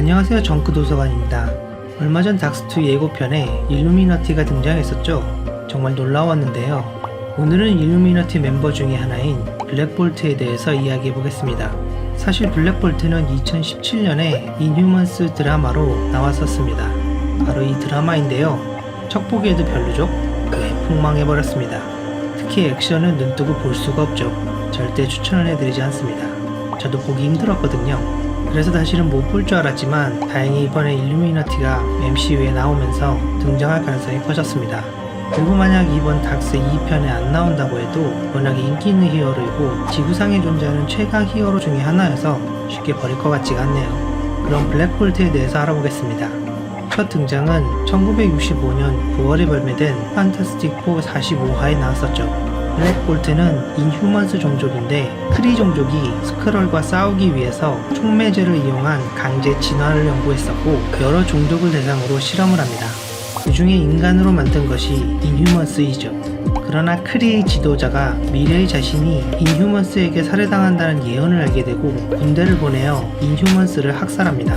안녕하세요, 정크도서관입니다. 얼마 전 닥스2 예고편에 일루미너티가 등장했었죠. 정말 놀라웠는데요. 오늘은 일루미너티 멤버 중에 하나인 블랙볼트에 대해서 이야기해보겠습니다. 사실 블랙볼트는 2017년에 인휴먼스 드라마로 나왔었습니다. 바로 이 드라마인데요. 첫 보기에도 별로죠? 왜 폭망해버렸습니다. 특히 액션은 눈뜨고 볼 수가 없죠. 절대 추천을 해드리지 않습니다. 저도 보기 힘들었거든요. 그래서 사실은 못 볼 줄 알았지만 다행히 이번에 일루미너티가 MCU에 나오면서 등장할 가능성이 커졌습니다. 그리고 만약 이번 닥스 2편에 안 나온다고 해도 워낙에 인기 있는 히어로이고 지구상에 존재하는 최강 히어로 중에 하나여서 쉽게 버릴 것 같지가 않네요. 그럼 블랙볼트에 대해서 알아보겠습니다. 첫 등장은 1965년 9월에 발매된 판타스틱4 45화에 나왔었죠. 블랙볼트는 인휴먼스 종족인데 크리 종족이 스크럴과 싸우기 위해서 촉매제를 이용한 강제 진화를 연구했었고 여러 종족을 대상으로 실험을 합니다. 그 중에 인간으로 만든 것이 인휴먼스이죠. 그러나 크리의 지도자가 미래의 자신이 인휴먼스에게 살해당한다는 예언을 알게 되고 군대를 보내어 인휴먼스를 학살합니다.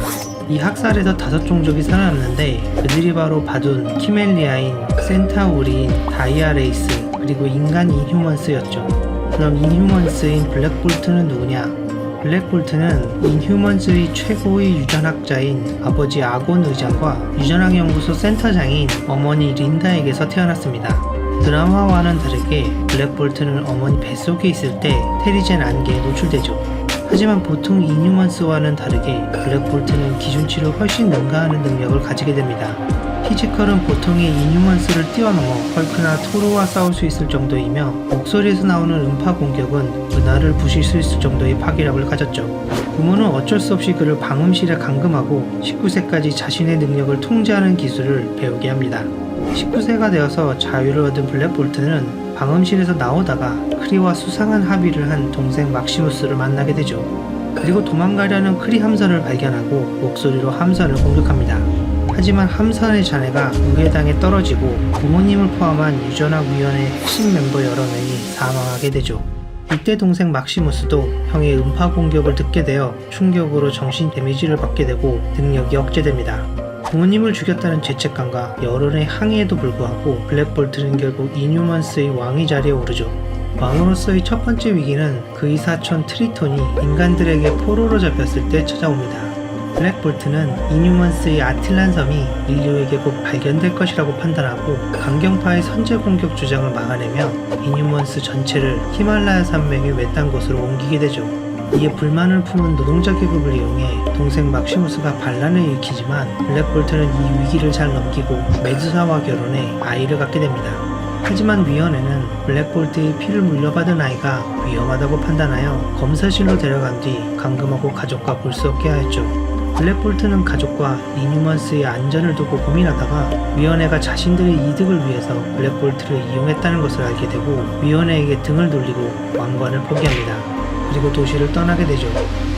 이 학살에서 5종족이 살아남는데 그들이 바로 바둔, 키멜리아인, 센타우리인, 다이아레이스, 그리고 인간 인휴먼스였죠. 그럼 인휴먼스인 블랙볼트는 누구냐? 블랙볼트는 인휴먼스의 최고의 유전학자인 아버지 아곤 의장과 유전학 연구소 센터장인 어머니 린다에게서 태어났습니다. 드라마와는 다르게 블랙볼트는 어머니 뱃속에 있을 때 테리젠 안개에 노출되죠. 하지만 보통 인휴먼스와는 다르게 블랙볼트는 기준치를 훨씬 능가하는 능력을 가지게 됩니다. 피지컬은 보통의 인휴먼스를 뛰어넘어 헐크나 토르와 싸울 수 있을 정도이며 목소리에서 나오는 음파 공격은 은하를 부실 수 있을 정도의 파괴력을 가졌죠. 부모는 어쩔 수 없이 그를 방음실에 감금하고 19세까지 자신의 능력을 통제하는 기술을 배우게 합니다. 19세가 되어서 자유를 얻은 블랙볼트는 방음실에서 나오다가 크리와 수상한 합의를 한 동생 막시무스를 만나게 되죠. 그리고 도망가려는 크리 함선을 발견하고 목소리로 함선을 공격합니다. 하지만 함선의 잔해가 무해당에 떨어지고 부모님을 포함한 유전학위원회 핵심 멤버 여러 명이 사망하게 되죠. 이때 동생 막시무스도 형의 음파 공격을 듣게 되어 충격으로 정신 데미지를 받게 되고 능력이 억제됩니다. 부모님을 죽였다는 죄책감과 여론의 항의에도 불구하고 블랙볼트는 결국 인휴먼스의 왕위 자리에 오르죠. 왕으로서의 첫 번째 위기는 그의 사촌 트리톤이 인간들에게 포로로 잡혔을 때 찾아옵니다. 블랙볼트는 인휴먼스의 아틀란 섬이 인류에게 곧 발견될 것이라고 판단하고 강경파의 선제 공격 주장을 막아내며 인휴먼스 전체를 히말라야 산맥의 외딴 곳으로 옮기게 되죠. 이에 불만을 품은 노동자 계급을 이용해 동생 막시무스가 반란을 일으키지만 블랙볼트는 이 위기를 잘 넘기고 메두사와 결혼해 아이를 갖게 됩니다. 하지만 위원회는 블랙볼트의 피를 물려받은 아이가 위험하다고 판단하여 검사실로 데려간 뒤 감금하고 가족과 볼 수 없게 하였죠. 블랙볼트는 가족과 인휴먼스의 안전을 두고 고민하다가 위원회가 자신들의 이득을 위해서 블랙볼트를 이용했다는 것을 알게 되고 위원회에게 등을 돌리고 왕관을 포기합니다. 그리고 도시를 떠나게 되죠.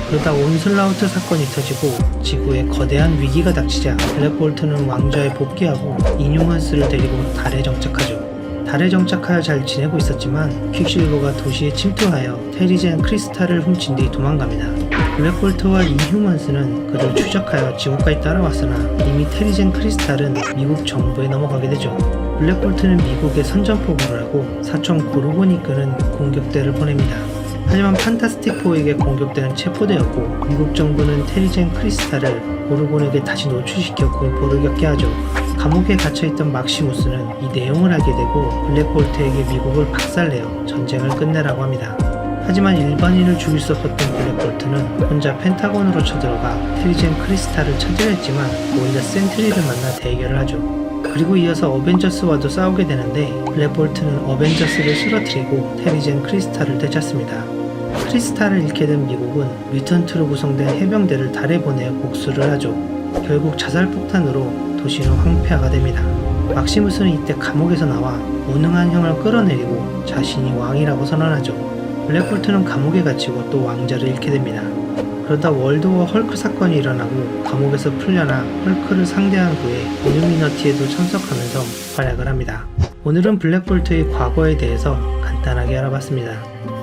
그러다 온슬라우트 사건이 터지고 지구에 거대한 위기가 닥치자 블랙볼트는 왕좌에 복귀하고 인휴먼스를 데리고 달에 정착하죠. 달에 정착하여 잘 지내고 있었지만 퀵실버가 도시에 침투하여 테리젠 크리스탈을 훔친 뒤 도망갑니다. 블랙볼트와 인휴먼스는 그를 추적하여 지구까지 따라왔으나 이미 테리젠 크리스탈은 미국 정부에 넘어가게 되죠. 블랙볼트는 미국에 선전포고를 하고 사촌 고르곤이 이끄는 공격대를 보냅니다. 하지만 판타스틱4에게 공격대는 체포되었고 미국 정부는 테리젠 크리스탈을 고르곤에게 다시 노출시켜 공포를 겪게 하죠. 감옥에 갇혀있던 막시무스는 이 내용을 알게 되고 블랙볼트에게 미국을 박살내어 전쟁을 끝내라고 합니다. 하지만 일반인을 죽일 수 없었던 블랙볼트는 혼자 펜타곤으로 쳐들어가 테리젠 크리스탈을 차지했지만 오히려 센트리를 만나 대결을 하죠. 그리고 이어서 어벤져스와도 싸우게 되는데 블랙볼트는 어벤져스를 쓰러뜨리고 테리젠 크리스탈을 되찾습니다. 크리스탈을 잃게 된 미국은 뮤턴트로 구성된 해병대를 달에 보내어 복수를 하죠. 결국 자살폭탄으로 도시는 황폐화가 됩니다. 막시무스는 이때 감옥에서 나와 무능한 형을 끌어내리고 자신이 왕이라고 선언하죠. 블랙볼트는 감옥에 갇히고 또 왕자를 잃게 됩니다. 그러다 월드워 헐크 사건이 일어나고 감옥에서 풀려나 헐크를 상대한 후에 일루미너티에도 참석하면서 활약을 합니다. 오늘은 블랙볼트의 과거에 대해서 간단하게 알아봤습니다.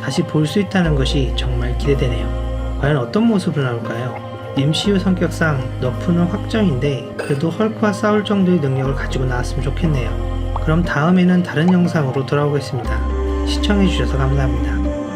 다시 볼 수 있다는 것이 정말 기대되네요. 과연 어떤 모습을 나올까요? MCU 성격상 너프는 확정인데 그래도 헐크와 싸울 정도의 능력을 가지고 나왔으면 좋겠네요. 그럼 다음에는 다른 영상으로 돌아오겠습니다. 시청해주셔서 감사합니다.